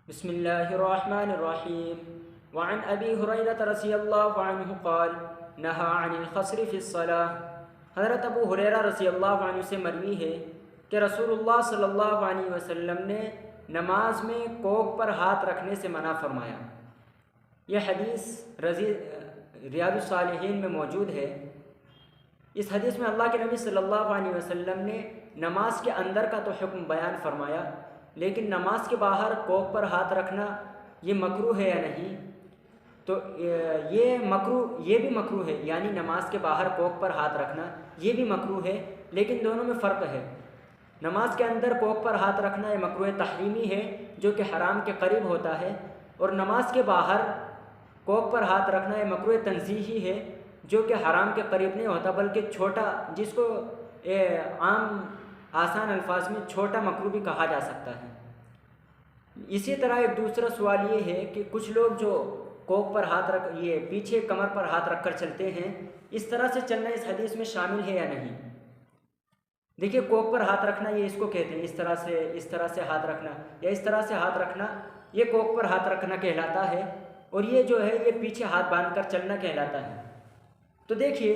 بسم الله الرحمن الرحيم. وعن أبي هريرة رضي الله عنه قال نهى عن الخصر في الصلاة. حضرت ابو ہریرہ رضی اللہ عنہ سے مروی ہے کہ رسول اللہ صلی اللہ علیہ وسلم نے نماز میں کوک پر ہاتھ رکھنے سے منع فرمایا۔ یہ حدیث ریاض الصالحین میں موجود ہے۔ اس حدیث میں اللہ کے نبی صلی اللہ علیہ وسلم نے نماز کے اندر کا تو حکم بیان فرمایا، لیکن نماز کے باہر کوک پر ہاتھ رکھنا یہ مکروہ ہے یا نہیں، تو یہ بھی مکروہ ہے، یعنی نماز کے باہر کوک پر ہاتھ رکھنا یہ بھی مکروہ ہے، لیکن دونوں میں فرق ہے۔ نماز کے اندر کوک پر ہاتھ رکھنا یہ مکروہ تحریمی ہے جو کہ حرام کے قریب ہوتا ہے، اور نماز کے باہر کوک پر ہاتھ رکھنا یہ مکروہ تنزیہی ہے جو کہ حرام کے قریب نہیں ہوتا، بلکہ چھوٹا، جس کو عام آسان الفاظ میں چھوٹا مکروہ بھی کہا جا سکتا ہے۔ اسی طرح ایک دوسرا سوال یہ ہے کہ کچھ لوگ جو کوک پر یہ پیچھے کمر پر ہاتھ رکھ کر چلتے ہیں، اس طرح سے چلنا اس حدیث میں شامل ہے یا نہیں؟ دیکھیے، کوک پر ہاتھ رکھنا یہ اس کو کہتے ہیں، اس طرح سے ہاتھ رکھنا یا اس طرح سے ہاتھ رکھنا، یہ کوک پر ہاتھ رکھنا کہلاتا ہے، اور یہ جو ہے یہ پیچھے ہاتھ باندھ کر چلنا کہلاتا ہے۔ تو دیکھیے،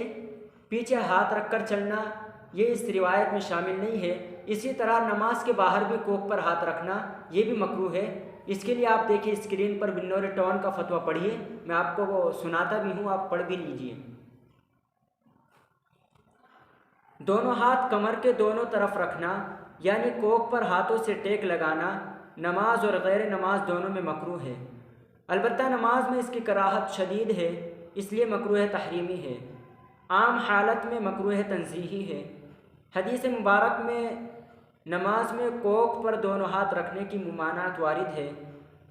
پیچھے ہاتھ رکھ کر چلنا یہ اس روایت میں شامل نہیں ہے۔ اسی طرح نماز کے باہر بھی کوک پر ہاتھ رکھنا یہ بھی مکروہ ہے۔ اس کے لیے آپ دیکھیے اسکرین پر بن نور ٹون کا فتویٰ پڑھیے، میں آپ کو وہ سناتا بھی ہوں، آپ پڑھ بھی لیجئے۔ دونوں ہاتھ کمر کے دونوں طرف رکھنا، یعنی کوک پر ہاتھوں سے ٹیک لگانا، نماز اور غیر نماز دونوں میں مکروہ ہے۔ البتہ نماز میں اس کی کراہت شدید ہے، اس لیے مکروہ تحریمی ہے۔ عام حالت میں مکروہ تنزیہی ہے۔ حدیث مبارک میں نماز میں کوک پر دونوں ہاتھ رکھنے کی ممانعت وارد ہے،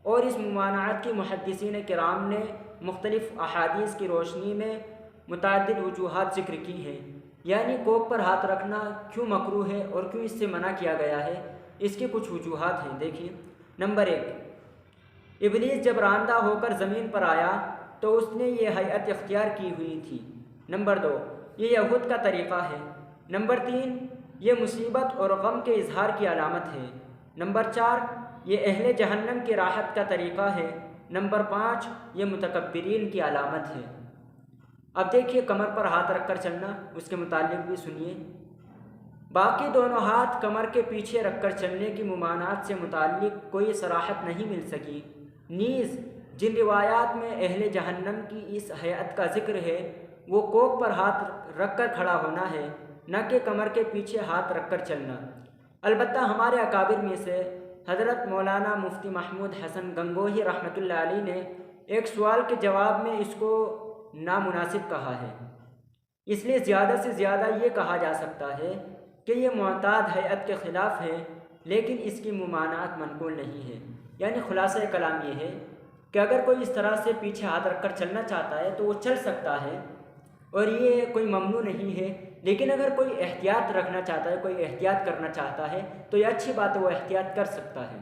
اور اس ممانعت کی محدثین کرام نے مختلف احادیث کی روشنی میں متعدد وجوہات ذکر کی ہیں، یعنی کوک پر ہاتھ رکھنا کیوں مکروہ ہے اور کیوں اس سے منع کیا گیا ہے، اس کی کچھ وجوہات ہیں۔ دیکھیے، نمبر 1، ابلیس جب راندہ ہو کر زمین پر آیا تو اس نے یہ ہیئت اختیار کی ہوئی تھی۔ نمبر 2، یہ یہود کا طریقہ ہے۔ نمبر 3، یہ مصیبت اور غم کے اظہار کی علامت ہے۔ نمبر 4، یہ اہل جہنم کی راحت کا طریقہ ہے۔ نمبر 5، یہ متکبرین کی علامت ہے۔ اب دیکھیے، کمر پر ہاتھ رکھ کر چلنا، اس کے متعلق بھی سنیے۔ باقی دونوں ہاتھ کمر کے پیچھے رکھ کر چلنے کی ممانعت سے متعلق کوئی صراحت نہیں مل سکی، نیز جن روایات میں اہل جہنم کی اس ہیئت کا ذکر ہے وہ کوک پر ہاتھ رکھ کر کھڑا ہونا ہے، نہ کہ کمر کے پیچھے ہاتھ رکھ کر چلنا۔ البتہ ہمارے اکابر میں سے حضرت مولانا مفتی محمود حسن گنگوہی رحمۃ اللہ علیہ نے ایک سوال کے جواب میں اس کو نامناسب کہا ہے۔ اس لیے زیادہ سے زیادہ یہ کہا جا سکتا ہے کہ یہ معتاد ہیئت کے خلاف ہے، لیکن اس کی ممانعت منقول نہیں ہے۔ یعنی خلاصہ کلام یہ ہے کہ اگر کوئی اس طرح سے پیچھے ہاتھ رکھ کر چلنا چاہتا ہے تو وہ چل سکتا ہے، اور یہ کوئی ممنوع نہیں ہے، لیکن اگر کوئی احتیاط رکھنا چاہتا ہے، کوئی احتیاط کرنا چاہتا ہے تو یہ اچھی بات ہے، وہ احتیاط کر سکتا ہے۔